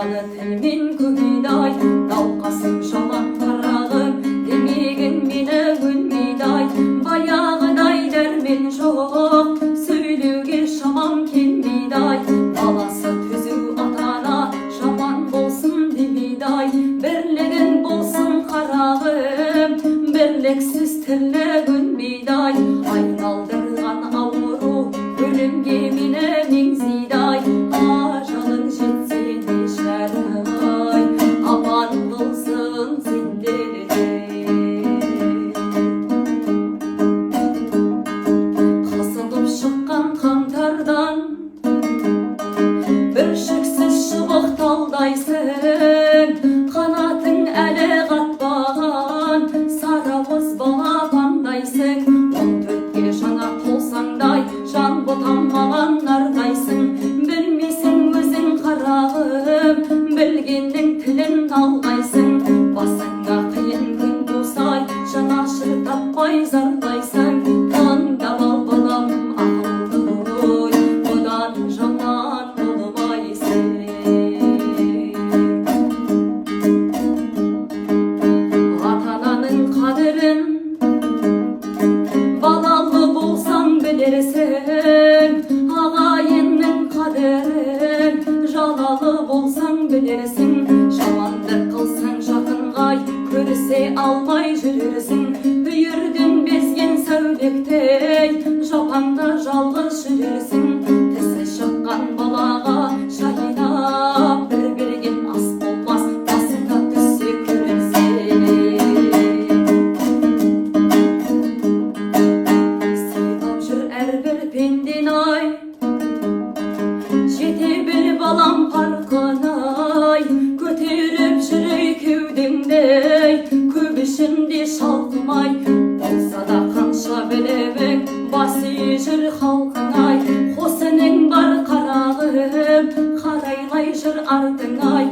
Аны тілмен көмейдай, науқасым жаман қарағым, демеген мені өлмейдай, баяғыдай дәрмен жоқ, сөйлеуге шамам келмейдай, баласы түзу атана, жаман болсын демейдай, бірлігін болсын қарағым, бірліксіз тірлік өлмейдай, айналдырған ауру, өлімге мені меңзейдай, ажалың жетсе де шәрай, аман болсын сенде де. Қасылып шыққан қаңтардан бір шексіз шыбық талдайсың, қанатың әлі қатпаған сарауыз балапандайсың, 14-ге жаңа толсаңдай жан ботамаған нардайсың, білмейсің өзің қарағым, білгеннің тілін талғайсың, басыңа қиын күн тусай жанашыр таппай зарлайсың, таңдап ал балам ақылды ой, бұдан жаман болмайсың. Ата-ананың қадірін балалы болсаң білерсің, ағайынның қадірін жалалы болсаң білерсің, жаманды қылсаң жақынғай көрісе алмай жүрерсің, бүйірден безген сәулектей жапанда жалғыз жүрерсің, тісі шыққан балаға жайнап бір берген ас болмас, басыңа түссе көрерсің. Сыйлап жүр әрбір пенден-ай, жете біл балам парқын-ай, көтеріп жүрей кеудеңдей, көп ішінде шалқымай, болса да қанша білебің, бас ие жүр халқың-ай, қосының бар қарағым, қарайлай жүр артың-ай,